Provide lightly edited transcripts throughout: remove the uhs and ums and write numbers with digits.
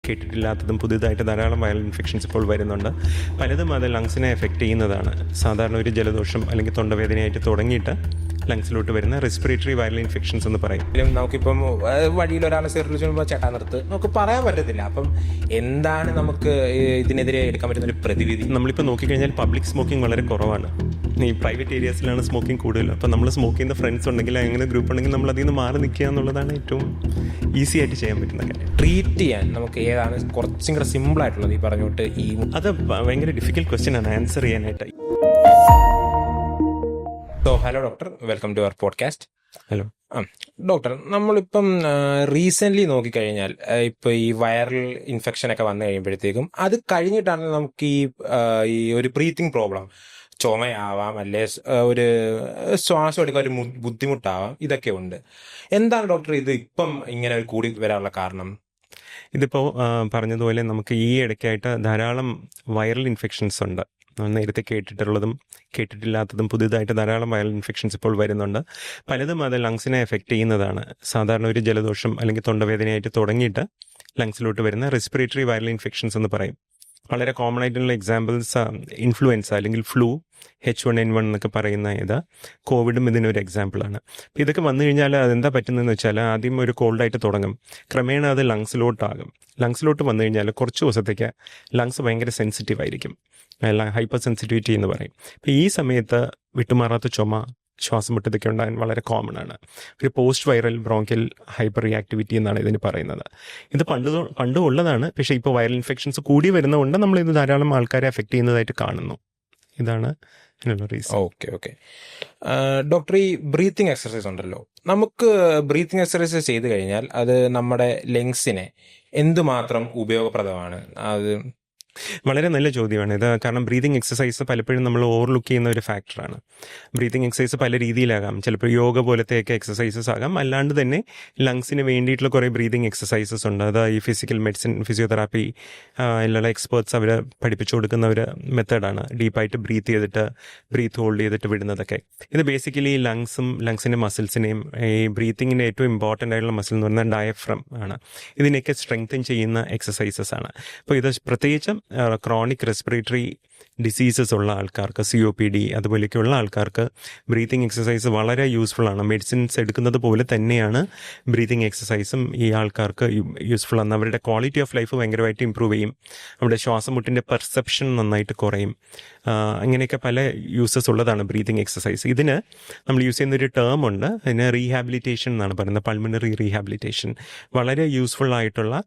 കേട്ടിട്ടില്ലാത്തതും പുതിയതായിട്ട് ധാരാളം viral infections ഇപ്പോൾ വരുന്നുണ്ട്. പലതും അത് ലങ്സിനെ എഫക്റ്റ് ചെയ്യുന്നതാണ്. സാധാരണ ഒരു ജലദോഷം അല്ലെങ്കിൽ തൊണ്ടവേദനയായിട്ട് തുടങ്ങിയിട്ട് ലങ്സിലോട്ട് വരുന്ന റെസ്പിറേറ്ററി വൈറൽ ഇൻഫെക്ഷൻസ് എന്ന് പറയും. നമുക്കിപ്പം വഴിയിൽ ഒരാളെ സെർച്ച് ചേട്ടാ നിർത്ത് നമുക്ക് പറയാൻ പറ്റത്തില്ല. അപ്പം എന്താണ് നമുക്ക് ഇതിനെതിരെ എടുക്കാൻ പറ്റുന്ന ഒരു പ്രതിവിധി? നമ്മളിപ്പോൾ നോക്കിക്കഴിഞ്ഞാൽ പബ്ലിക് സ്മോക്കിംഗ് വളരെ കുറവാണ്. ഈ പ്രൈവറ്റ് ഏരിയാസിലാണ് സ്മോക്കിംഗ് കൂടുതൽ. അപ്പോൾ നമ്മൾ സ്മോക്ക് ചെയ്യുന്ന ഫ്രണ്ട്സ് ഉണ്ടെങ്കിൽ അങ്ങനെ ഗ്രൂപ്പ് ഉണ്ടെങ്കിൽ നമ്മൾ അതിൽ നിന്ന് മാറി നിൽക്കുക എന്നുള്ളതാണ് ഏറ്റവും ഈസി ആയിട്ട് ചെയ്യാൻ പറ്റുന്ന കാര്യം. ട്രീറ്റ് ചെയ്യാൻ നമുക്ക് ഏതാണ് കുറച്ചും കൂടെ സിമ്പിൾ ആയിട്ടുള്ളത്? ഈ പറഞ്ഞോട്ട് അത് ഭയങ്കര ഡിഫിക്കൽട്ട് ക്വസ്റ്റ്യൻ ആണ് ആൻസർ ചെയ്യാനായിട്ട്. Hello doctor, welcome to our podcast. Hello doctor, നമ്മളിപ്പം റീസെൻ്റ്ലി നോക്കിക്കഴിഞ്ഞാൽ ഇപ്പോൾ ഈ വൈറൽ ഇൻഫെക്ഷനൊക്കെ വന്നു കഴിയുമ്പോഴത്തേക്കും അത് കഴിഞ്ഞിട്ടാണ് നമുക്ക് ഈ ഒരു ബ്രീത്തിങ് പ്രോബ്ലം, ചുമയാവാം, അല്ലെ ഒരു ശ്വാസം എടുക്കാൻ ഒരു ബുദ്ധിമുട്ടാവാം, ഇതൊക്കെ ഉണ്ട്. എന്താണ് ഡോക്ടർ ഇത് ഇപ്പം ഇങ്ങനെ കൂടി വരാനുള്ള കാരണം? ഇതിപ്പോൾ പറഞ്ഞതുപോലെ നമുക്ക് ഈ ഇടയ്ക്കായിട്ട് ധാരാളം വൈറൽ ഇൻഫെക്ഷൻസ് ഉണ്ട്. നേരത്തെ കേട്ടിട്ടുള്ളതും കേട്ടിട്ടില്ലാത്തതും പുതിയതായിട്ട് ധാരാളം വൈറൽ ഇൻഫെക്ഷൻസ് ഇപ്പോൾ വരുന്നുണ്ട്. പലതും അത് ലങ്സിനെ എഫക്റ്റ് ചെയ്യുന്നതാണ്. സാധാരണ ഒരു ജലദോഷം അല്ലെങ്കിൽ തൊണ്ടവേദനയായിട്ട് തുടങ്ങിയിട്ട് ലങ്സിലോട്ട് വരുന്ന റെസ്പിറേറ്ററി വൈറൽ ഇൻഫെക്ഷൻസ് എന്ന് പറയും. വളരെ കോമൺ ആയിട്ടുള്ള എക്സാമ്പിൾസ് ഇൻഫ്ലുവൻസ അല്ലെങ്കിൽ ഫ്ലൂ, H1N1 എന്നൊക്കെ പറയുന്ന കോവിഡും ഇതിനൊരു എക്സാമ്പിളാണ്. അപ്പോൾ ഇതൊക്കെ വന്നു കഴിഞ്ഞാൽ അതെന്താ പറ്റുന്നതെന്ന് വെച്ചാൽ ആദ്യം ഒരു കോൾഡായിട്ട് തുടങ്ങും, ക്രമേണ അത് ലങ്സിലോട്ടാകും. ലങ്സിലോട്ട് വന്നു കഴിഞ്ഞാൽ കുറച്ച് ദിവസത്തേക്ക് ലങ്സ് ഭയങ്കര സെൻസിറ്റീവ് ആയിരിക്കും, ഹൈപ്പർ സെൻസിറ്റിവിറ്റി എന്ന് പറയും. അപ്പോൾ ഈ സമയത്ത് വിട്ടുമാറാത്ത ചുമ, ശ്വാസം മുട്ടതൊക്കെ ഉണ്ടാകാൻ വളരെ കോമൺ ആണ്. ഒരു post viral bronchial hyper reactivity എന്നാണ് ഇതിന് പറയുന്നത്. ഇത് പണ്ടും ഉള്ളതാണ്. പക്ഷേ ഇപ്പോൾ വൈറൽ ഇൻഫെക്ഷൻസ് കൂടി വരുന്നതുകൊണ്ട് നമ്മളിത് ധാരാളം ആൾക്കാരെ എഫക്റ്റ് ചെയ്യുന്നതായിട്ട് കാണുന്നു. ഇതാണ് ഇതിനുള്ള റീസൺ. ഓക്കെ. ഡോക്ടർ, ഈ ബ്രീത്തിങ് എക്സർസൈസ് ഉണ്ടല്ലോ, നമുക്ക് ബ്രീത്തിങ് എക്സർസൈസ് ചെയ്ത് കഴിഞ്ഞാൽ അത് നമ്മുടെ ലങ്സിനെ എന്തുമാത്രം ഉപയോഗപ്രദമാണ്? അത് വളരെ നല്ല ചോദ്യമാണ് ഇത്. കാരണം ബ്രീതിങ് എക്സസൈസ് പലപ്പോഴും നമ്മൾ ഓവർലുക്ക് ചെയ്യുന്ന ഒരു ഫാക്ടറാണ്. ബ്രീതിങ് എക്സസൈസ് പല രീതിയിലാകാം. ചിലപ്പോൾ യോഗ പോലത്തെയൊക്കെ എക്സസൈസസ് ആകാം. അല്ലാണ്ട് തന്നെ ലങ്സിന് വേണ്ടിയിട്ടുള്ള കുറേ ബ്രീതിങ് എക്സസൈസസ് ഉണ്ട്. അത് ഈ ഫിസിക്കൽ മെഡിസിൻ, ഫിസിയോതെറാപ്പി ഉള്ള എക്സ്പേർട്സ് അവർ പഠിപ്പിച്ചു കൊടുക്കുന്ന ഒരു മെത്തേഡാണ്. ഡീപ്പായിട്ട് ബ്രീത്ത് ഹോൾഡ് ചെയ്തിട്ട് വിടുന്നതൊക്കെ. ഇത് ബേസിക്കലി ലങ്സിൻ്റെ മസിൽസിനെയും ഈ ബ്രീത്തിങ്ങിൻ്റെ ഏറ്റവും ഇമ്പോർട്ടൻ്റ് ആയിട്ടുള്ള മസിൽ എന്ന് പറയുന്നത് ഡയഫ്രം ആണ്. ഇതിനെയൊക്കെ സ്ട്രെങ്തൻ ചെയ്യുന്ന എക്സസൈസസ് ആണ്. അപ്പോൾ ഇത് പ്രത്യേകിച്ചും ക്രോണിക് റെസ്പിറേറ്ററി ഡിസീസസ് ഉള്ള ആൾക്കാർക്ക്, COPD അതുപോലെയൊക്കെയുള്ള ആൾക്കാർക്ക് ബ്രീത്തിങ് എക്സസൈസ് വളരെ യൂസ്ഫുൾ ആണ്. മെഡിസിൻസ് എടുക്കുന്നത് പോലെ തന്നെയാണ് ബ്രീത്തിങ് എക്സസൈസും ഈ ആൾക്കാർക്ക് യൂസ്ഫുൾ ആണ്. അവരുടെ ക്വാളിറ്റി ഓഫ് ലൈഫ് ഭയങ്കരമായിട്ട് ഇമ്പ്രൂവ് ചെയ്യും. അവരുടെ ശ്വാസമുട്ടിൻ്റെ പെർസെപ്ഷൻ നന്നായിട്ട് കുറയും. അങ്ങനെയൊക്കെ പല യൂസസ് ഉള്ളതാണ് ബ്രീത്തിങ് എക്സസൈസ്. ഇതിന് നമ്മൾ യൂസ് ചെയ്യുന്നൊരു ടേം ഉണ്ട്, അതിന് റീഹാബിലിറ്റേഷൻ എന്നാണ് പറയുന്നത്, പൾമണറി റീഹാബിലിറ്റേഷൻ. വളരെ യൂസ്ഫുൾ ആയിട്ടുള്ള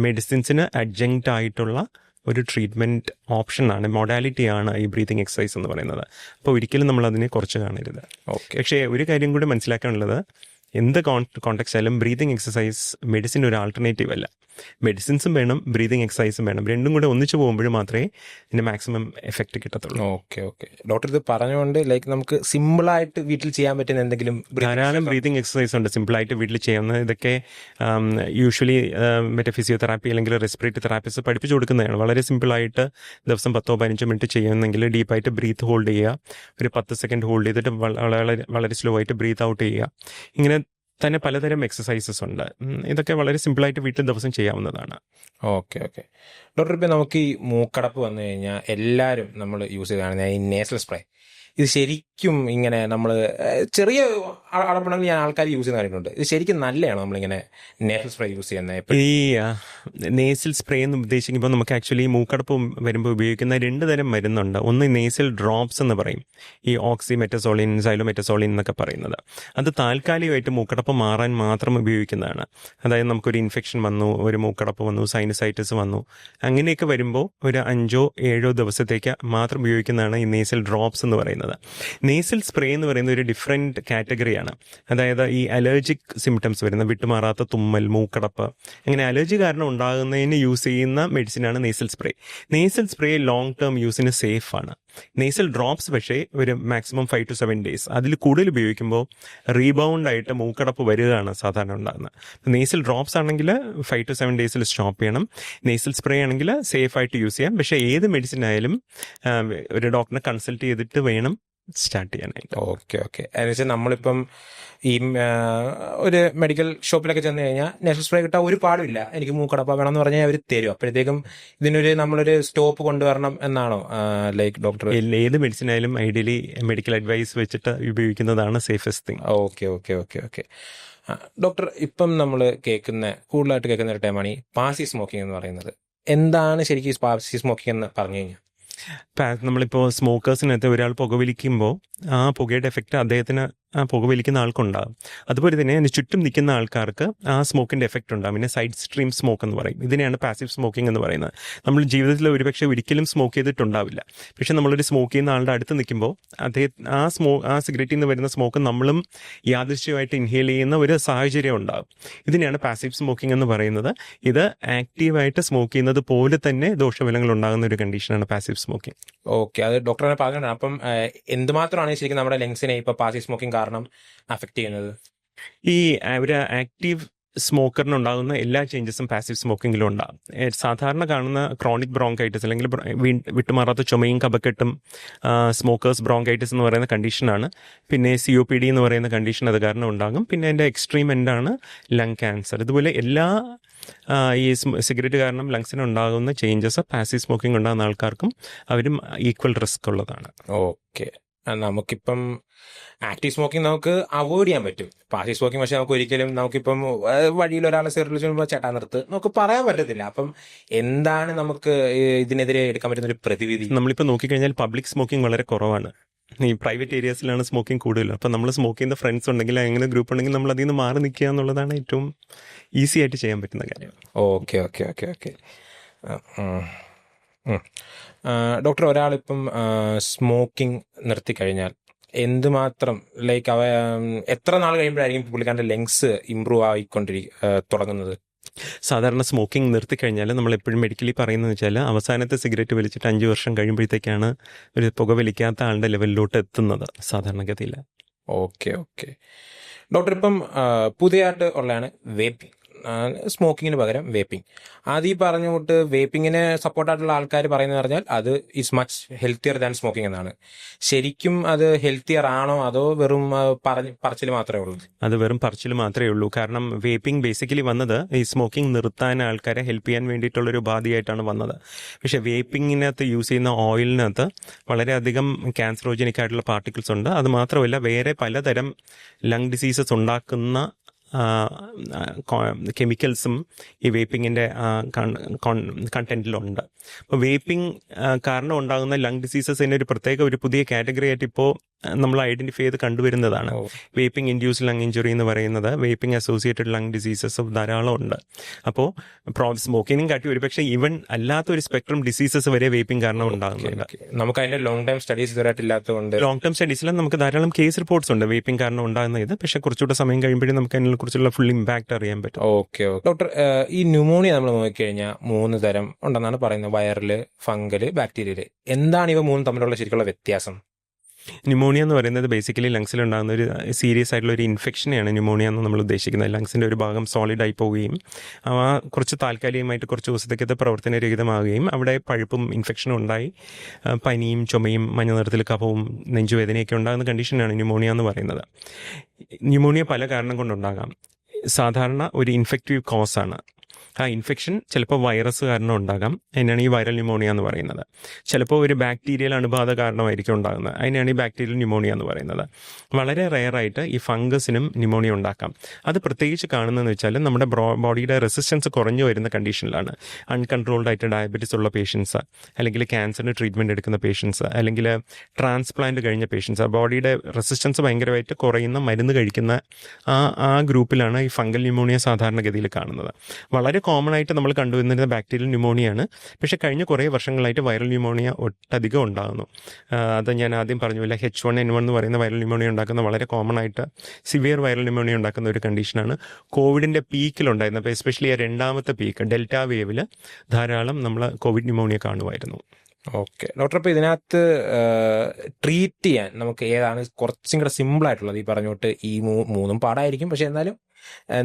മെഡിസിൻസിന് അഡ്ജങ്ക്റ്റ് ആയിട്ടുള്ള ഒരു ട്രീറ്റ്മെൻറ്റ് ഓപ്ഷനാണ്, മൊഡാലിറ്റിയാണ് ഈ ബ്രീത്തിങ് എക്സസൈസ് എന്ന് പറയുന്നത്. അപ്പോൾ ഒരിക്കലും നമ്മൾ അതിനെ കുറച്ച് കാണരുത്. പക്ഷേ ഒരു കാര്യം കൂടി മനസ്സിലാക്കാനുള്ളത്, എന്ത് കോണ്ടെക്സ്റ്റ് ആയാലും ബ്രീതിങ് എക്സസൈസ് മെഡിസിൻ ഒരു ആൾട്ടർനേറ്റീവ് അല്ല. മെഡിസിൻസും വേണം, ബ്രീതിങ് എക്സസൈസും വേണം. രണ്ടും കൂടെ ഒന്നിച്ചു പോകുമ്പോൾ മാത്രമേ ഇതിന് മാക്സിമം എഫക്റ്റ് കിട്ടത്തുള്ളൂ. ഓക്കെ. ഡോക്ടർ, ഇത് പറഞ്ഞുകൊണ്ട് നമുക്ക് സിമ്പിളായിട്ട് വീട്ടിൽ ചെയ്യാൻ പറ്റുന്ന എന്തെങ്കിലും ധാരാളം ബ്രീതിങ് എക്സസൈസ് ഉണ്ട് സിമ്പിളായിട്ട് വീട്ടിൽ ചെയ്യാവുന്ന. ഇതൊക്കെ യൂഷ്വലി മറ്റേ ഫിസിയോതെറാപ്പി അല്ലെങ്കിൽ റെസ്പിറേറ്ററി തെറാപ്പിസ്റ്റ് പഠിപ്പിച്ചു കൊടുക്കുന്നതാണ്. വളരെ സിമ്പിളായിട്ട് ദിവസം 10-15 മിനിറ്റ് ചെയ്യുന്നെങ്കിൽ ഡീപ്പായിട്ട് ബ്രീത്ത് ഹോൾഡ് ചെയ്യുക, ഒരു 10 സെക്കൻഡ് ഹോൾഡ് ചെയ്തിട്ട് വളരെ സ്ലോ ആയിട്ട് ബ്രീത്ത് ഔട്ട് ചെയ്യുക. ഇങ്ങനെ തന്നെ പലതരം എക്സസൈസസ് ഉണ്ട്. ഇതൊക്കെ വളരെ സിമ്പിളായിട്ട് വീട്ടിൽ ദിവസം ചെയ്യാവുന്നതാണ്. ഓക്കെ. ഡോക്ടർ, ഇപ്പം നമുക്ക് ഈ മൂക്കടപ്പ് വന്നു കഴിഞ്ഞാൽ എല്ലാവരും നമ്മൾ യൂസ് ചെയ്താണ് ഈ നേസൽ സ്പ്രേ. ഇത് ശരിക്കും ഇങ്ങനെ നമ്മൾ ചെറിയ അടപ്പണമെങ്കിൽ ഞാൻ ആൾക്കാർ യൂസ് ചെയ്യുന്ന കാര്യമുണ്ട്. ഇത് ശരിക്കും നല്ലതാണോ നമ്മളിങ്ങനെ നേസൽ സ്പ്രേ യൂസ് ചെയ്യുന്നത്? ഈ നേസൽ സ്പ്രേ എന്ന് ഉദ്ദേശിക്കുമ്പോൾ നമുക്ക് ആക്ച്വലി മൂക്കടപ്പ് വരുമ്പോൾ ഉപയോഗിക്കുന്ന 2 തരം മരുന്നുണ്ട്. ഒന്ന് നേസൽ ഡ്രോപ്സ് എന്ന് പറയും, ഈ ഓക്സിമെറ്റസോളിൻ, സൈലോമെറ്റസോളിൻ എന്നൊക്കെ പറയുന്നത്. അത് താൽക്കാലികമായിട്ട് മൂക്കടപ്പ് മാറാൻ മാത്രം ഉപയോഗിക്കുന്നതാണ്. അതായത് നമുക്കൊരു ഇൻഫെക്ഷൻ വന്നു, ഒരു മൂക്കടപ്പ് വന്നു, സൈനസൈറ്റിസ് വന്നു, അങ്ങനെയൊക്കെ വരുമ്പോൾ ഒരു 5-7 ദിവസത്തേക്ക് മാത്രം ഉപയോഗിക്കുന്നതാണ് ഈ നേസൽ ഡ്രോപ്സ് എന്ന് പറയുന്നത്. നേസൽ സ്പ്രേ എന്ന് പറയുന്ന ഒരു ഡിഫറെൻറ്റ് കാറ്റഗറിയാണ്. അതായത് ഈ അലർജിക് സിംറ്റംസ് വരുന്ന വിട്ടുമാറാത്ത തുമ്മൽ, മൂക്കടപ്പ്, അങ്ങനെ അലർജി കാരണം ഉണ്ടാകുന്നതിന് യൂസ് ചെയ്യുന്ന മെഡിസിനാണ് nasal spray. Nasal spray long term യൂസിന് സേഫ് ആണ്. നേസൽ ഡ്രോപ്സ് പക്ഷേ ഒരു മാക്സിമം 5 to 7 days, അതിൽ കൂടുതൽ ഉപയോഗിക്കുമ്പോൾ റീബൗണ്ട് ആയിട്ട് മൂക്കടപ്പ് വരികയാണ് സാധാരണ ഉണ്ടാകുന്നത്. നേസൽ ഡ്രോപ്സ് ആണെങ്കിൽ 5 to 7 days സ്റ്റോപ്പ് ചെയ്യണം. നേസൽ സ്പ്രേ ആണെങ്കിൽ സേഫ് ആയിട്ട് യൂസ് ചെയ്യാം. പക്ഷേ ഏത് മെഡിസിൻ ആയാലും ഒരു ഡോക്ടറിനെ കൺസൾട്ട് ചെയ്തിട്ട് വേണം സ്റ്റാർട്ട് ചെയ്യാനായിട്ട്. Okay okay. എന്ന് വെച്ചാൽ നമ്മളിപ്പം ഈ ഒരു മെഡിക്കൽ ഷോപ്പിലൊക്കെ ചെന്ന് കഴിഞ്ഞാൽ നേഷണൽ സ്പ്രേ കിട്ടാൻ ഒരു പാടുമില്ല, എനിക്ക് മൂക്കടപ്പ വേണമെന്ന് പറഞ്ഞാൽ അവർ തരും. അപ്പോഴത്തേക്കും നമ്മളൊരു സ്റ്റോപ്പ് കൊണ്ടുവരണം എന്നാണോ ലൈക്ക് ഡോക്ടർ? ഏത് മെഡിസിൻ ആയാലും ഐഡിയലി മെഡിക്കൽ അഡ്വൈസ് വെച്ചിട്ട് ഉപയോഗിക്കുന്നതാണ് safest thing. Okay okay okay okay. Doctor, ഇപ്പം നമ്മൾ കൂടുതലായിട്ട് കേൾക്കുന്ന ഒരു ടൈമാണ് ഈ പാസീവ് സ്മോക്കിംഗ് എന്ന് പറയുന്നത്. എന്താണ് ശരിക്കും ഈ പാസീവ് സ്മോക്കിംഗ് എന്ന് പറഞ്ഞു കഴിഞ്ഞാൽ? നമ്മളിപ്പോൾ സ്മോക്കേഴ്സിനകത്ത് ഒരാൾ പുകവലിക്കുമ്പോൾ ആ പുകയുടെ എഫക്റ്റ് അദ്ദേഹത്തിന് ആ പുകവലിക്കുന്ന ആൾക്കുണ്ടാകും. അതുപോലെ തന്നെ അതിന് ചുറ്റും നിൽക്കുന്ന ആൾക്കാർക്ക് ആ സ്മോക്കിൻ്റെ എഫക്റ്റ് ഉണ്ടാകും. പിന്നെ സൈഡ് സ്ട്രീം സ്മോക്ക് എന്ന് പറയും. ഇതിനെയാണ് പാസീവ് സ്മോക്കിംഗ് എന്ന് പറയുന്നത്. നമ്മൾ ജീവിതത്തിൽ ഒരുപക്ഷെ ഒരിക്കലും സ്മോക്ക് ചെയ്തിട്ടുണ്ടാവില്ല, പക്ഷെ നമ്മളൊരു സ്മോക്ക് ചെയ്യുന്ന ആളുടെ അടുത്ത് നിൽക്കുമ്പോൾ ആ സിഗരറ്റിൽ നിന്ന് വരുന്ന സ്മോക്ക് നമ്മളും യാദൃശ്യമായിട്ട് ഇൻഹേൽ ചെയ്യുന്ന ഒരു സാഹചര്യം ഉണ്ടാകും. ഇതിനെയാണ് പാസീവ് സ്മോക്കിംഗ് എന്ന് പറയുന്നത്. ഇത് ആക്റ്റീവായിട്ട് സ്മോക്ക് ചെയ്യുന്നത് പോലെ തന്നെ ദോഷഫലങ്ങൾ ഉണ്ടാകുന്ന ഒരു കണ്ടീഷനാണ് പാസീവ് സ്മോക്കിംഗ്. ഓക്കെ, അത് ഡോക്ടറെ പറഞ്ഞത്. അപ്പം എന്തുമാത്രമാണ് ശരിക്കും നമ്മുടെ ലങ്സിനെ ഇപ്പൊ പാസീവ് സ്മോക്കിംഗ് കാരണം അഫക്ട് ചെയ്യുന്നത്? ഈ ഒരു ആക്റ്റീവ് സ്മോക്കറിനുണ്ടാകുന്ന എല്ലാ ചേഞ്ചസും പാസീവ് സ്മോക്കിങ്ങിലും ഉണ്ടാകും. സാധാരണ കാണുന്ന ക്രോണിക് ബ്രോങ്കൈറ്റിസ് അല്ലെങ്കിൽ വിട്ടുമാറാത്ത ചുമയും കഫക്കെട്ടും സ്മോക്കേഴ്സ് ബ്രോങ്കൈറ്റിസ് എന്ന് പറയുന്ന കണ്ടീഷനാണ്. പിന്നെ COPD എന്ന് പറയുന്ന കണ്ടീഷൻ അത് കാരണം ഉണ്ടാകും. പിന്നെ അതിൻ്റെ എക്സ്ട്രീം എൻഡാണ് ലങ് ക്യാൻസർ. ഇതുപോലെ എല്ലാ ഈ സിഗരറ്റ് കാരണം ലങ്സിന് ഉണ്ടാകുന്ന ചേഞ്ചസ് പാസീവ് സ്മോക്കിംഗ് ഉണ്ടാകുന്ന ആൾക്കാർക്കും അവരും ഈക്വൽ റിസ്ക് ഉള്ളതാണ്. ഓക്കെ, നമുക്കിപ്പം ആക്റ്റീവ് സ്മോക്കിംഗ് നമുക്ക് അവോയ്ഡ് ചെയ്യാൻ പറ്റും. പാസീവ് സ്മോക്കിംഗ് പക്ഷെ നമുക്ക് ഒരിക്കലും നമുക്കിപ്പം വഴിയിൽ ഒരാളെ സിഗരറ്റ് വെച്ചുമ്പോൾ ചേട്ടാ നിർത്ത് നമുക്ക് പറയാൻ പറ്റത്തില്ല. അപ്പം എന്താണ് നമുക്ക് ഇതിനെതിരെ എടുക്കാൻ പറ്റുന്ന ഒരു പ്രതിവിധി? നമ്മളിപ്പോൾ നോക്കിക്കഴിഞ്ഞാൽ പബ്ലിക് സ്മോക്കിംഗ് വളരെ കുറവാണ്. ഈ പ്രൈവറ്റ് ഏരിയാസിലാണ് സ്മോക്കിംഗ് കൂടുതൽ. അപ്പം നമ്മൾ സ്മോക്ക് ചെയ്യുന്ന ഫ്രണ്ട്സ് ഉണ്ടെങ്കിൽ അങ്ങനെ ഗ്രൂപ്പ് ഉണ്ടെങ്കിൽ നമ്മൾ അതിൽ നിന്ന് മാറി നിൽക്കുക എന്നുള്ളതാണ് ഏറ്റവും ഈസി ആയിട്ട് ചെയ്യാൻ പറ്റുന്ന കാര്യം. Okay okay okay okay. Doctor, ഒരാളിപ്പം സ്മോക്കിംഗ് നിർത്തിക്കഴിഞ്ഞാൽ എന്തുമാത്രം ലൈക്ക് എത്ര നാൾ കഴിയുമ്പോഴായിരിക്കും പുള്ളിക്കാരൻ്റെ ലങ്സ് ഇമ്പ്രൂവ് തുടങ്ങുന്നത്? സാധാരണ സ്മോക്കിംഗ് നിർത്തിക്കഴിഞ്ഞാൽ നമ്മൾ എപ്പോഴും മെഡിക്കലി പറയുന്നത് വെച്ചാൽ അവസാനത്തെ സിഗരറ്റ് വലിച്ചിട്ട് 5 വർഷം കഴിയുമ്പോഴത്തേക്കാണ് ഒരു പുകവലിക്കാത്ത ആളുടെ ലെവലിലോട്ട് എത്തുന്നത് സാധാരണഗതിയിൽ. Okay okay. ഡോക്ടർ, ഇപ്പം പുതിയതായിട്ട് ഉള്ളതാണ് വേപ്പിംഗ്. സ്മോക്കിങ്ങിന് പകരം വേപ്പിംഗ്. അത് ഈ പറഞ്ഞ തൊട്ട് വേപ്പിങ്ങിന് സപ്പോർട്ടായിട്ടുള്ള ആൾക്കാർ പറയുന്നത് പറഞ്ഞാൽ അത് is much healthier than smoking എന്നാണ്. ശരിക്കും അത് ഹെൽത്തിയർ ആണോ അതോ വെറും പറച്ചിൽ മാത്രമേ ഉള്ളൂ? അത് വെറും പറച്ചിൽ മാത്രമേ ഉള്ളൂ. കാരണം വേപ്പിംഗ് ബേസിക്കലി വന്നത് ഈ സ്മോക്കിംഗ് നിർത്താൻ ആൾക്കാരെ ഹെൽപ്പ് ചെയ്യാൻ വേണ്ടിയിട്ടുള്ളൊരു ഉപാധിയായിട്ടാണ് വന്നത്. പക്ഷേ വേപ്പിങ്ങിനകത്ത് യൂസ് ചെയ്യുന്ന ഓയിലിനകത്ത് വളരെയധികം ക്യാൻസറോജനിക് ആയിട്ടുള്ള പാർട്ടിക്കിൾസ് ഉണ്ട്. അത് മാത്രമല്ല വേറെ പലതരം ലങ് ഡിസീസസ് ഉണ്ടാക്കുന്ന കെമിക്കൽസും ഈ വേപ്പിങ്ങിൻ്റെ കണ്ടന്റിലുണ്ട്. അപ്പോൾ വേപ്പിംഗ് കാരണം ഉണ്ടാകുന്ന ലങ് ഡിസീസസിൻ്റെ ഒരു പുതിയ കാറ്റഗറി ആയിട്ട് ഇപ്പോൾ നമ്മൾ ഐഡന്റിഫൈ ചെയ്ത് കണ്ടുവരുന്നതാണ് വേപ്പിംഗ് ഇൻഡ്യൂസ്ഡ് ലങ് ഇഞ്ചുറി എന്ന് പറയുന്നത്. വേപ്പിംഗ് അസോസിയേറ്റഡ് ലങ് ഡിസീസസ് ധാരാളം ഉണ്ട്. അപ്പോൾ സ്മോക്കിങ്ങിനും കാട്ടി ഒരുപക്ഷെ ഈവൻ അല്ലാത്തൊരു സ്പെക്ട്രം ഡിസീസസ് വരെ വേപ്പിംഗ് കാരണം ഉണ്ടാകുന്നുണ്ട്. നമുക്ക് അതിന്റെ ലോങ് ടൈം സ്റ്റഡീസ് ഇതുവരായിട്ടില്ലാത്തതുകൊണ്ട് ലോങ് ടൈം സ്റ്റഡീസിൽ നമുക്ക് ധാരാളം കേസ് റിപ്പോർട്ട്സ് ഉണ്ട് വേപ്പിംഗ് കാരണം ഉണ്ടാകുന്ന ഇത്. പക്ഷേ കുറച്ചുകൂടെ സമയം കഴിയുമ്പോഴേ നമുക്ക് അതിനെ കുറിച്ചുള്ള ഫുൾ ഇമ്പാക്ട് അറിയാൻ പറ്റും. ഓക്കെ ഡോക്ടർ, ഈ ന്യൂമോണിയ നമ്മൾ നോക്കിക്കഴിഞ്ഞാൽ 3 തരം ഉണ്ടെന്നാണ് പറയുന്നത്: വൈറല്, ഫംഗല്, ബാക്ടീരിയല്. എന്താണ് ഇവ 3 തമ്മിലുള്ള ശരിക്കുള്ള വ്യത്യാസം? ന്യൂമോണിയ എന്ന് പറയുന്നത് ബേസിക്കലി ലങ്സിലുണ്ടാകുന്ന ഒരു സീരിയസ് ആയിട്ടുള്ള ഒരു ഇൻഫെക്ഷനെയാണ് ന്യൂമോണിയ എന്ന് നമ്മൾ ഉദ്ദേശിക്കുന്നത്. ലങ്സിൻ്റെ ഒരു ഭാഗം സോളിഡായി പോവുകയും കുറച്ച് താൽക്കാലികമായിട്ട് കുറച്ച് ദിവസത്തേക്കത് പ്രവർത്തനരഹിതമാവുകയും അവിടെ പഴുപ്പും ഇൻഫെക്ഷനും ഉണ്ടായി പനിയും ചുമയും മഞ്ഞ നിറത്തിൽ കഫവും നെഞ്ചുവേദനയൊക്കെ ഉണ്ടാകുന്ന കണ്ടീഷനാണ് ന്യൂമോണിയ എന്ന് പറയുന്നത്. ന്യൂമോണിയ പല കാരണം കൊണ്ടുണ്ടാകാം. സാധാരണ ഒരു ഇൻഫെക്റ്റീവ് കോസാണ്. ആ ഇൻഫെക്ഷൻ ചിലപ്പോൾ വൈറസ് കാരണം ഉണ്ടാകാം, അതിനാണ് ഈ വൈറൽ ന്യൂമോണിയ എന്ന് പറയുന്നത്. ചിലപ്പോൾ ഒരു ബാക്ടീരിയൽ അണുബാധ കാരണമായിരിക്കും ഉണ്ടാകുന്നത്, അതിനാണ് ഈ ബാക്ടീരിയൽ ന്യൂമോണിയ എന്ന് പറയുന്നത്. വളരെ റെയറായിട്ട് ഈ ഫംഗസിനും ന്യൂമോണിയ ഉണ്ടാക്കാം. അത് പ്രത്യേകിച്ച് കാണുന്നതെന്ന് വെച്ചാൽ നമ്മുടെ ബോഡിയുടെ റെസിസ്റ്റൻസ് കുറഞ്ഞു വരുന്ന കണ്ടീഷനിലാണ്. അൺകൺട്രോൾഡ് ആയിട്ട് ഡയബറ്റീസ് ഉള്ള പേഷ്യൻസ്, അല്ലെങ്കിൽ ക്യാൻസറിന് ട്രീറ്റ്മെൻറ്റ് എടുക്കുന്ന പേഷ്യൻസ്, അല്ലെങ്കിൽ ട്രാൻസ്പ്ലാന്റ് കഴിഞ്ഞ പേഷ്യൻസ്, ബോഡിയുടെ റെസിസ്റ്റൻസ് ഭയങ്കരമായിട്ട് കുറയുന്ന മരുന്ന് കഴിക്കുന്ന ആ ഗ്രൂപ്പിലാണ് ഈ ഫംഗൽ ന്യൂമോണിയ സാധാരണഗതിയിൽ കാണുന്നത്. വളരെ കോമൺ ആയിട്ട് നമ്മൾ കണ്ടുവരുന്നത് ബാക്ടീരിയൽ ന്യൂമോണിയാണ്. പക്ഷേ കഴിഞ്ഞ കുറേ വർഷങ്ങളായിട്ട് വൈറൽ ന്യൂമോണിയ ഒട്ടധികം ഉണ്ടാകുന്നു. അത് ഞാൻ ആദ്യം പറഞ്ഞില്ല, H1N1 എന്ന് പറയുന്ന വൈറൽ ന്യൂമോണിയ ഉണ്ടാക്കുന്ന വളരെ കോമൺ ആയിട്ട് സിവിയർ വൈറൽ ന്യൂമോണിയ ഉണ്ടാക്കുന്ന ഒരു കണ്ടീഷനാണ്. കോവിഡിൻ്റെ പീക്കിലുണ്ടായിരുന്നത്, അപ്പോൾ എസ്പെഷ്യലി ആ 2ാമത്തെ പീക്ക് ഡെൽറ്റ വേവിൽ ധാരാളം നമ്മൾ കോവിഡ് ന്യൂമോണിയ കാണുമായിരുന്നു. ഓക്കെ ഡോക്ടർ, അപ്പോൾ ഇതിനകത്ത് ട്രീറ്റ് ചെയ്യാൻ നമുക്ക് ഏതാണ് കുറച്ചും കൂടെ സിമ്പിളായിട്ടുള്ളത്? ഈ പറഞ്ഞോട്ട് ഈ 3 പാടായിരിക്കും, പക്ഷെ എന്നാലും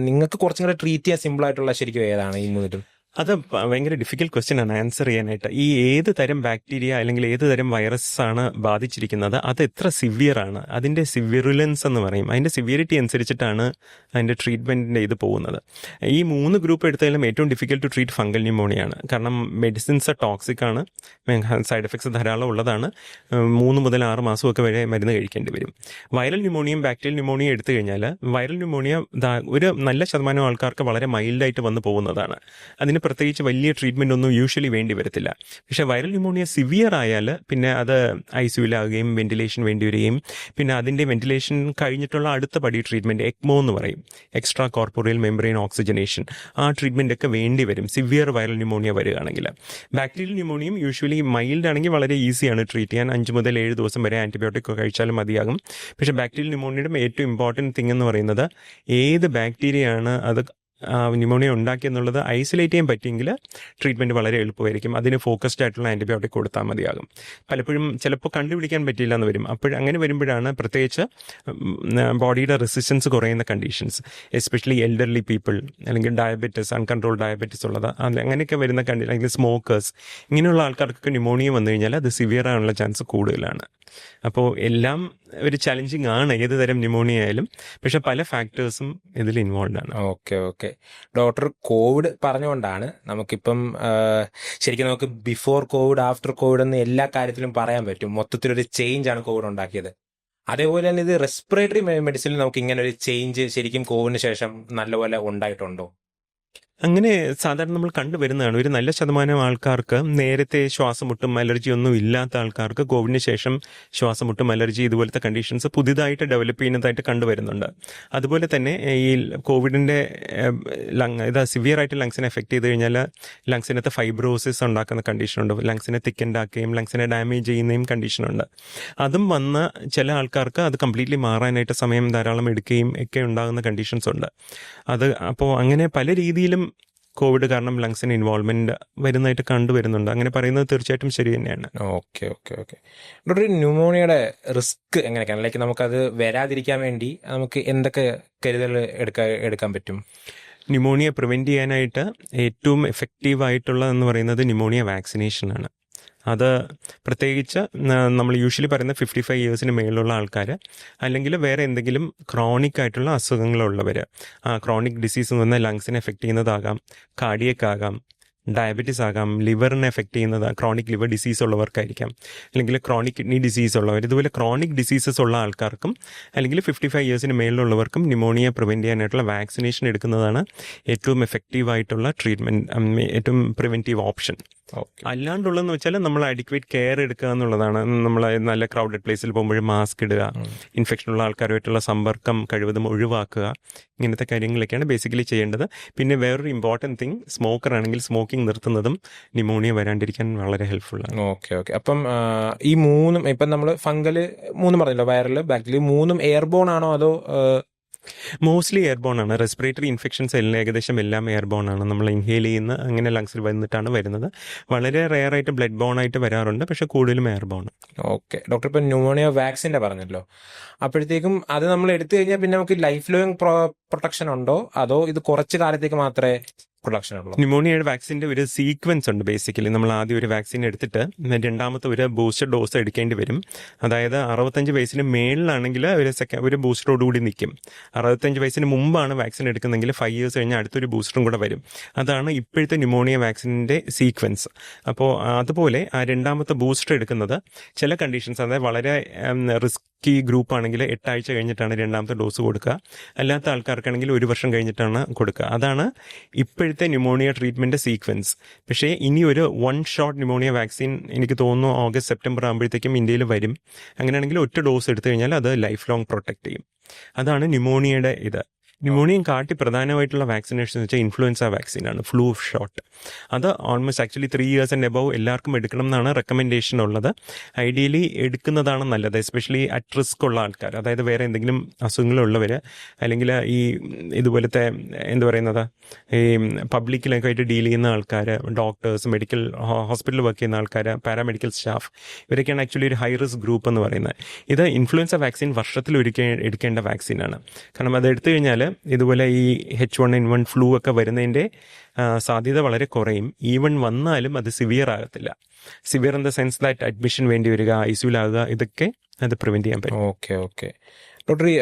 നിങ്ങൾക്ക് കുറച്ചും കൂടെ ട്രീറ്റ് ചെയ്യാൻ സിമ്പിൾ ആയിട്ടുള്ള ശരിക്കും ഏതാണ് ഈ 3? അത് ഭയങ്കര ഡിഫിക്കൽട്ട് ക്വസ്റ്റ്യൻ ആണ് ആൻസർ ചെയ്യാനായിട്ട്. ഈ ഏത് തരം ബാക്ടീരിയ അല്ലെങ്കിൽ ഏത് തരം വൈറസ് ആണ് ബാധിച്ചിരിക്കുന്നത്, അത് എത്ര സിവിയർ ആണ്, അതിൻ്റെ സിവിറുലൻസ് എന്ന് പറയും, അതിൻ്റെ സിവിയറിറ്റി അനുസരിച്ചിട്ടാണ് അതിൻ്റെ ട്രീറ്റ്മെൻറ്റിൻ്റെ ഇത് പോകുന്നത്. ഈ 3 ഗ്രൂപ്പ് എടുത്താലും ഏറ്റവും ഡിഫിക്കൽട്ട് ടു ട്രീറ്റ് ഫംഗൽ ന്യൂമോണിയാണ്. കാരണം മെഡിസിൻസ് ടോക്സിക് ആണ്, സൈഡ് എഫക്ട്സ് ധാരാളം ഉള്ളതാണ്. 3 മുതൽ 6 മാസമൊക്കെ വരെ മരുന്ന് കഴിക്കേണ്ടി വരും. വൈറൽ ന്യൂമോണിയയും ബാക്ടീരിയൽ ന്യൂമോണിയയും എടുത്തു കഴിഞ്ഞാൽ വൈറൽ ന്യൂമോണിയ ഒരു നല്ല ശതമാനം ആൾക്കാർക്ക് വളരെ മൈൽഡായിട്ട് വന്ന് പോകുന്നതാണ്. അതിന് പ്രത്യേകിച്ച് വലിയ ട്രീറ്റ്മെൻ്റ് ഒന്നും യൂഷ്വലി വേണ്ടി വരത്തില്ല. പക്ഷേ വൈറൽ ന്യൂമോണിയ സിവിയർ ആയാൽ പിന്നെ അത് ICUലാകുകയും വെന്റിലേഷൻ വേണ്ടി വരികയും പിന്നെ അതിൻ്റെ വെന്റിലേഷൻ കഴിഞ്ഞിട്ടുള്ള അടുത്ത പടി ട്രീറ്റ്മെൻറ്റ് എക്മോ എന്ന് പറയും, എക്സ്ട്രാ കോർപ്പോറിയൽ മെംബ്രെയിൻ ഓക്സിജനേഷൻ, ആ ട്രീറ്റ്മെൻ്റ് ഒക്കെ വേണ്ടി വരും സിവിയർ വൈറൽ ന്യൂമോണിയ വരികയാണെങ്കിൽ. ബാക്ടീരിയൽ ന്യൂമോണിയം യൂഷ്വലി മൈൽഡ് ആണെങ്കിൽ വളരെ ഈസിയാണ് ട്രീറ്റ് ചെയ്യാൻ. 5 മുതൽ 7 ദിവസം വരെ ആൻറ്റിബയോട്ടിക് കഴിച്ചാലും മതിയാകും. പക്ഷേ ബാക്ടീരിയൽ ന്യൂമോണിയയുടെ ഏറ്റവും ഇമ്പോർട്ടൻറ്റ് തിങ് എന്ന് പറയുന്നത് ഏത് ബാക്ടീരിയയാണ് അത് ന്യൂമോണിയ ഉണ്ടാക്കിയെന്നുള്ളത് ഐസൊലേറ്റ് ചെയ്യാൻ പറ്റിയെങ്കിൽ ട്രീറ്റ്മെൻറ്റ് വളരെ എളുപ്പമായിരിക്കും. അതിന് ഫോക്കസ്ഡ് ആയിട്ടുള്ള ആൻറ്റിബയോട്ടിക് കൊടുത്താൽ മതിയാകും. പലപ്പോഴും ചിലപ്പോൾ കണ്ടുപിടിക്കാൻ പറ്റില്ല എന്ന് വരും. അങ്ങനെ വരുമ്പോഴാണ് പ്രത്യേകിച്ച് ബോഡിയുടെ റെസിസ്റ്റൻസ് കുറയുന്ന കണ്ടീഷൻസ്, എസ്പെഷ്യലി എൽഡർലി പീപ്പിൾ അല്ലെങ്കിൽ ഡയബറ്റിസ്, അൺകൺട്രോൾ ഡയബറ്റിസ് ഉള്ളത്, അങ്ങനെയൊക്കെ വരുന്ന അല്ലെങ്കിൽ സ്മോക്കേഴ്സ്, ഇങ്ങനെയുള്ള ആൾക്കാർക്കൊക്കെ ന്യൂമോണിയ വന്നു കഴിഞ്ഞാൽ അത് സിവിയർ ആകാനുള്ള ചാൻസ് കൂടുതലാണ്. അപ്പോൾ എല്ലാം ഒരു ചലഞ്ചിങ് ആണ് ഏത് തരം ന്യൂമോണിയ ആയാലും. പക്ഷെ പല ഫാക്ടേഴ്സും ഇതിൽ ഇൻവോൾവ് ആണ്. ഓക്കെ ഡോക്ടർ, കോവിഡ് പറഞ്ഞുകൊണ്ടാണ് നമുക്കിപ്പം ശരിക്കും നമുക്ക് ബിഫോർ കോവിഡ് ആഫ്റ്റർ കോവിഡ് എന്ന് എല്ലാ കാര്യത്തിലും പറയാൻ പറ്റും. മൊത്തത്തിലൊരു ചേഞ്ച് ആണ് കോവിഡ് ഉണ്ടാക്കിയത്. അതേപോലെ തന്നെ ഇത് റെസ്പിറേറ്ററി മെഡിസിനിൽ നമുക്ക് ഇങ്ങനെ ഒരു ചേഞ്ച് ശരിക്കും കോവിഡിന് ശേഷം നല്ലപോലെ ഉണ്ടായിട്ടുണ്ടോ? അങ്ങനെ സാധാരണ നമ്മൾ കണ്ടുവരുന്നതാണ്. ഒരു നല്ല ശതമാനം ആൾക്കാർക്ക് നേരത്തെ ശ്വാസമുട്ടും അലർജി ഒന്നും ഇല്ലാത്ത ആൾക്കാർക്ക് കോവിഡിന് ശേഷം ശ്വാസമുട്ടും അലർജി ഇതുപോലത്തെ കണ്ടീഷൻസ് പുതിയതായിട്ട് ഡെവലപ്പ് ചെയ്യുന്നതായിട്ട് കണ്ടുവരുന്നുണ്ട്. അതുപോലെ തന്നെ ഈ കോവിഡിൻ്റെ സിവിയർ ആയിട്ട് ലങ്സിനെ എഫക്ട് ചെയ്ത് കഴിഞ്ഞാൽ ലങ്സിനകത്ത് ഫൈബ്രോസിസ് ഉണ്ടാക്കുന്ന കണ്ടീഷനുണ്ട്, ലങ്സിനെ തിക്കൻഡാക്കുകയും ലങ്സിനെ ഡാമേജ് ചെയ്യുന്നതും കണ്ടീഷനുണ്ട്. അതും വന്ന് ചില ആൾക്കാർക്ക് അത് കംപ്ലീറ്റ്ലി മാറാനായിട്ട് സമയം ധാരാളം എടുക്കുകയും ഒക്കെ ഉണ്ടാകുന്ന കണ്ടീഷൻസ് ഉണ്ട്. അപ്പോൾ അങ്ങനെ പല രീതിയിലും കോവിഡ് കാരണം ലങ്സിന് ഇൻവോൾവ്മെന്റ് വരുന്നതായിട്ട് കണ്ടുവരുന്നുണ്ട്. അങ്ങനെ പറയുന്നത് തീർച്ചയായിട്ടും ശരി തന്നെയാണ്. ഓക്കെ ഡോക്ടർ, ന്യൂമോണിയയുടെ റിസ്ക് എങ്ങനെയൊക്കെയാണ്? ലൈക്ക് നമുക്കത് വരാതിരിക്കാൻ വേണ്ടി നമുക്ക് എന്തൊക്കെ കരുതൽ എടുക്കാൻ പറ്റും? ന്യൂമോണിയ പ്രിവെന്റ് ചെയ്യാനായിട്ട് ഏറ്റവും എഫക്റ്റീവായിട്ടുള്ളതെന്ന് പറയുന്നത് ന്യൂമോണിയ വാക്സിനേഷനാണ്. അത് പ്രത്യേകിച്ച് നമ്മൾ യൂഷ്വലി പറയുന്ന 55 ഇയേഴ്സിന് മേലുള്ള ആൾക്കാർ, അല്ലെങ്കിൽ വേറെ എന്തെങ്കിലും ക്രോണിക് ആയിട്ടുള്ള അസുഖങ്ങളുള്ളവർ, ക്രോണിക് ഡിസീസ് എന്ന് പറഞ്ഞാൽ ലങ്സിനെ എഫക്റ്റ് ചെയ്യുന്നതാകാം, കാർഡിയക് ആകാം, ഡയബറ്റീസ് ആകാം, ലിവറിനെ എഫക്റ്റ് ചെയ്യുന്നത് ക്രോണിക് ലിവർ ഡിസീസ് ഉള്ളവർക്കായിരിക്കാം, അല്ലെങ്കിൽ ക്രോണിക് കിഡ്നി ഡിസീസ് ഉള്ളവർ, ഇതുപോലെ ക്രോണിക് ഡിസീസസ് ഉള്ള ആൾക്കാർക്കും അല്ലെങ്കിൽ 55 ഇയേഴ്സിന് മേളിലുള്ളവർക്കും ന്യൂമോണിയ പ്രിവെൻറ്റ് ചെയ്യാനായിട്ടുള്ള വാക്സിനേഷൻ എടുക്കുന്നതാണ് ഏറ്റവും എഫക്റ്റീവായിട്ടുള്ള ട്രീറ്റ്മെൻറ്റ്, ഏറ്റവും പ്രിവെൻറ്റീവ് ഓപ്ഷൻ. അല്ലാണ്ടുള്ളതെന്ന് വെച്ചാൽ നമ്മൾ അഡിക്വേറ്റ് കെയർ എടുക്കുക എന്നുള്ളതാണ്. നമ്മൾ നല്ല ക്രൗഡഡ് പ്ലേസിൽ പോകുമ്പോഴും മാസ്ക് ഇടുക, ഇൻഫെക്ഷനുള്ള ആൾക്കാരുമായിട്ടുള്ള സമ്പർക്കം കഴിവതും ഒഴിവാക്കുക, ഇങ്ങനത്തെ കാര്യങ്ങളൊക്കെയാണ് ബേസിക്കലി ചെയ്യേണ്ടത്. പിന്നെ വേറൊരു ഇമ്പോർട്ടൻറ്റ് തിങ്, സ്മോക്കർ ആണെങ്കിൽ സ്മോക്കിംഗ് നിർത്തുന്നതും ന്യൂമോണിയ വരാണ്ടിരിക്കാൻ വളരെ ഹെൽപ്ഫുള്ളാണ്. ഓക്കെ അപ്പം ഈ മൂന്നും ഇപ്പം നമ്മൾ ഫംഗല് 3 പറഞ്ഞല്ലോ, വൈറൽ, ബാക്ടീരിയ, 3 എയർബോൺ ആണോ അതോ? മോസ്റ്റ്ലി എയർബോൺ ആണ്. റെസ്പിറേറ്ററി ഇൻഫെക്ഷൻസ് ഏകദേശം എല്ലാം എയർബോൺ ആണ്. നമ്മൾ ഇൻഹെയിൽ ചെയ്യുന്ന അങ്ങനെ ലങ്സിൽ വന്നിട്ടാണ് വരുന്നത്. വളരെ റെയർ ആയിട്ട് ബ്ലഡ് ബോൺ ആയിട്ട് വരാറുണ്ട്, പക്ഷെ കൂടുതലും എയർബോൺ. ഓക്കെ ഡോക്ടർ, ഇപ്പം ന്യൂമോണിയ വാക്സിൻ്റെ പറഞ്ഞല്ലോ, അപ്പോഴത്തേക്കും അത് നമ്മൾ എടുത്തു കഴിഞ്ഞാൽ പിന്നെ നമുക്ക് ലൈഫ് ലോങ് പ്രൊട്ടക്ഷൻ ഉണ്ടോ, അതോ ഇത് കുറച്ച് കാലത്തേക്ക് മാത്രമേ പ്രൊട്ടക്ഷൻ ഉള്ളൂ? ന്യൂമോണിയയുടെ വാക്സിൻ്റെ ഒരു സീക്വൻസ് ഉണ്ട്. ബേസിക്കലി നമ്മൾ ആദ്യം ഒരു വാക്സിൻ എടുത്തിട്ട് രണ്ടാമത്തെ ഒരു ബൂസ്റ്റർ ഡോസ് എടുക്കേണ്ടി വരും. അതായത് 65 വയസ്സിന് മേളിലാണെങ്കിൽ ഒരു ബൂസ്റ്ററോടുകൂടി നിൽക്കും. 65 വയസ്സിന് മുമ്പാണ് വാക്സിൻ എടുക്കുന്നതെങ്കിൽ 5 ഇയേഴ്സ് കഴിഞ്ഞാൽ അടുത്തൊരു ബൂസ്റ്ററും കൂടെ വരും. അതാണ് ഇപ്പോഴത്തെ ന്യൂമോണിയ വാക്സിൻ്റെ സീക്വൻസ്. അപ്പോൾ അതുപോലെ ആ രണ്ടാമത്തെ ബൂസ്റ്റർ എടുക്കുന്നത് ചില കണ്ടീഷൻസ്, അതായത് വളരെ റിസ്കി ഗ്രൂപ്പ് ആണെങ്കിൽ 8 ആഴ്ച കഴിഞ്ഞിട്ടാണ് രണ്ടാമത്തെ ഡോസ് കൊടുക്കുക. അല്ലാത്ത ആൾക്കാർക്കാണെങ്കിൽ 1 വർഷം കഴിഞ്ഞിട്ടാണ് കൊടുക്കുക. അതാണ് ഇപ്പോഴത്തെ ന്യൂമോണിയ ട്രീറ്റ്മെന്റ് സീക്വൻസ്. പക്ഷേ ഇനി ഒരു 1 ഷോട്ട് ന്യൂമോണിയ വാക്സിൻ എനിക്ക് തോന്നുന്നു ഓഗസ്റ്റ് സെപ്റ്റംബർ ആകുമ്പോഴത്തേക്കും ഇന്ത്യയിൽ വരും. അങ്ങനെയാണെങ്കിൽ ഒറ്റ ഡോസ് എടുത്തു കഴിഞ്ഞാൽ അത് ലൈഫ് ലോങ് പ്രൊട്ടക്ട് ചെയ്യും. അതാണ് ന്യൂമോണിയയുടെ ഇത്. ന്യൂമോണിയം കാട്ടി പ്രധാനമായിട്ടുള്ള വാക്സിനേഷൻ എന്ന് വെച്ചാൽ ഇൻഫ്ലുവൻസ വാക്സിനാണ്, ഫ്ലൂ ഷോട്ട്. അത് almost actually 3 years and above എല്ലാവർക്കും എടുക്കണം എന്നാണ് റെക്കമെൻഡേഷൻ ഉള്ളത്. ഐഡിയലി എടുക്കുന്നതാണ് നല്ലത്, എസ്പെഷ്യലി അറ്റ് റിസ്ക് ഉള്ള ആൾക്കാർ, അതായത് വേറെ എന്തെങ്കിലും അസുഖങ്ങളുള്ളവർ, അല്ലെങ്കിൽ ഈ ഇതുപോലത്തെ എന്താ പറയുന്നത്, ഈ പബ്ലിക്കിലൊക്കെ ആയിട്ട് ഡീൽ ചെയ്യുന്ന ആൾക്കാർ, ഡോക്ടേഴ്സ്, മെഡിക്കൽ ഹോസ്പിറ്റലിൽ വർക്ക് ചെയ്യുന്ന ആൾക്കാർ, പാരാമെഡിക്കൽ സ്റ്റാഫ്, ഇവരൊക്കെയാണ് ആക്ച്വലി ഒരു ഹൈ റിസ്ക് ഗ്രൂപ്പ് എന്ന് പറയുന്നത്. ഇത് ഇൻഫ്ലുവൻസ വാക്സിൻ വർഷത്തിൽ എടുക്കേണ്ട വാക്സിനാണ്. കാരണം അത് എടുത്തു കഴിഞ്ഞാൽ ഇതുപോലെ ഈ H1N1 ഫ്ലൂ ഒക്കെ വരുന്നതിൻ്റെ സാധ്യത വളരെ കുറയും. ഈവൻ വന്നാലും അത് സിവിയർ ആകത്തില്ല. Severe in the sense that admission വേണ്ടി വരിക, ഐസിയുലാകുക, ഇതൊക്കെ അത് പ്രിവെൻറ്റ് ചെയ്യാൻ പറ്റും. Okay okay. ഡോക്ടർ, ഈ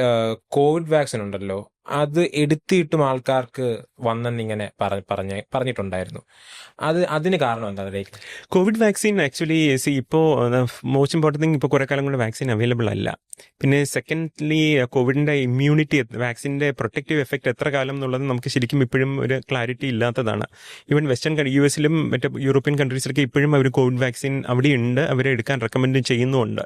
കോവിഡ് വാക്സിൻ ഉണ്ടല്ലോ, അത് എടുത്തിട്ടും ആൾക്കാർക്ക് വന്നെന്നിങ്ങനെ പറഞ്ഞിട്ടുണ്ടായിരുന്നു. അതിന് കാരണം എന്താ? കോവിഡ് വാക്സിൻ ആക്ച്വലി ഇപ്പോൾ മോസ്റ്റ് ഇമ്പോർട്ടൻറ്റ് തിങ്, ഇപ്പോൾ കുറേ കാലം കൊണ്ട് വാക്സിൻ അവൈലബിൾ അല്ല. പിന്നെ സെക്കൻഡ്ലി കോവിഡിൻ്റെ ഇമ്മ്യൂണിറ്റി, വാക്സിൻ്റെ പ്രൊട്ടക്റ്റീവ് എഫക്റ്റ് എത്ര കാലം എന്നുള്ളത് നമുക്ക് ശരിക്കും ഇപ്പോഴും ഒരു ക്ലാരിറ്റി ഇല്ലാത്തതാണ്. ഈവൻ വെസ്റ്റേൺ US-ലും മറ്റേ യൂറോപ്യൻ കൺട്രീസിലൊക്കെ ഇപ്പോഴും അവർ കോവിഡ് വാക്സിൻ അവിടെ ഉണ്ട്, അവരെ എടുക്കാൻ റെക്കമെൻഡ് ചെയ്യുന്നുമുണ്ട്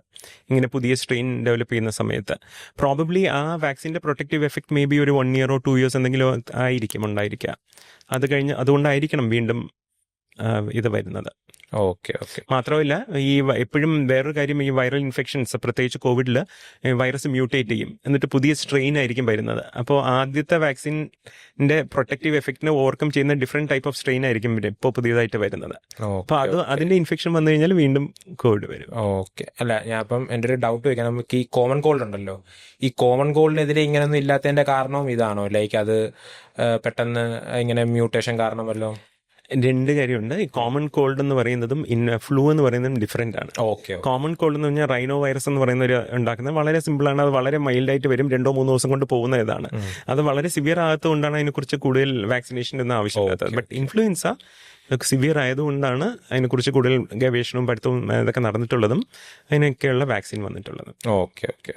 ഇങ്ങനെ പുതിയ സ്ട്രെയിൻ ഡെവലപ്പ് ചെയ്യുന്ന സമയത്ത്. പ്രോബബ്ലി ആ വാക്സിൻ്റെ പ്രൊട്ടക്റ്റീവ് എഫക്റ്റ് മേ ബി ഒരു 1 year or 2 years എന്തെങ്കിലും ഉണ്ടായിരിക്കുക. അത് കഴിഞ്ഞ് അതുകൊണ്ടായിരിക്കണം വീണ്ടും ഇത് വരുന്നത്. Okay okay. മാത്രമല്ല ഈ എപ്പോഴും വേറൊരു കാര്യം, ഈ വൈറൽ ഇൻഫെക്ഷൻസ് പ്രത്യേകിച്ച് കോവിഡിൽ വൈറസ് മ്യൂട്ടേറ്റ് ചെയ്യും, എന്നിട്ട് പുതിയ സ്ട്രെയിൻ ആയിരിക്കും വരുന്നത്. അപ്പോൾ ആദ്യത്തെ വാക്സിൻ്റെ പ്രൊട്ടക്റ്റീവ് എഫക്റ്റിനെ ഓവർകം ചെയ്യുന്ന ഡിഫറെൻറ്റ് ടൈപ്പ് ഓഫ് സ്ട്രെയിൻ ആയിരിക്കും ഇപ്പോൾ പുതിയതായിട്ട് വരുന്നത്. അപ്പോൾ അതിൻ്റെ ഇൻഫെക്ഷൻ വന്നു കഴിഞ്ഞാൽ വീണ്ടും കോവിഡ് വരും. ഓക്കെ. അല്ല, ഞാൻ അപ്പം എൻ്റെ ഒരു ഡൗട്ട് ചോദിക്കാം. നമുക്ക് ഈ കോമൺ കോൾഡ് ഉണ്ടല്ലോ, ഈ കോമൺ കോൾഡിനെതിരെ ഇങ്ങനെയൊന്നും ഇല്ലാത്തതിൻ്റെ കാരണവും ഇതാണോ? ലൈക്ക് അത് പെട്ടെന്ന് ഇങ്ങനെ മ്യൂട്ടേഷൻ കാരണമല്ലോ? 2 കാര്യമുണ്ട്. ഈ കോമൺ കോൾഡ് എന്ന് പറയുന്നതും ഫ്ലൂ എന്ന് പറയുന്നതും ഡിഫറെൻ്റ് ആണ്. ഓക്കെ. കോമൺ കോൾഡ് എന്ന് പറഞ്ഞാൽ റൈനോ വൈറസ് എന്ന് പറയുന്ന ഒരു ഉണ്ടാക്കുന്നത് വളരെ സിമ്പിളാണ്. അത് വളരെ മൈൽഡായിട്ട് വരും, 2-3 ദിവസം കൊണ്ട് പോകുന്ന ഇതാണ്. അത് വളരെ സിവിയർ ആകാത്തതുകൊണ്ടാണ് അതിനെക്കുറിച്ച് കൂടുതൽ വാക്സിനേഷൻ ഒന്നും ആവശ്യമില്ലാത്തത്. ബട്ട് ഇൻഫ്ലുവൻസ സിവിയർ ആയതുകൊണ്ടാണ് അതിനെക്കുറിച്ച് കൂടുതൽ ഗവേഷണവും പഠിത്തവും ഇതൊക്കെ നടന്നിട്ടുള്ളതും അതിനൊക്കെയുള്ള വാക്സിൻ വന്നിട്ടുള്ളതും. Okay okay.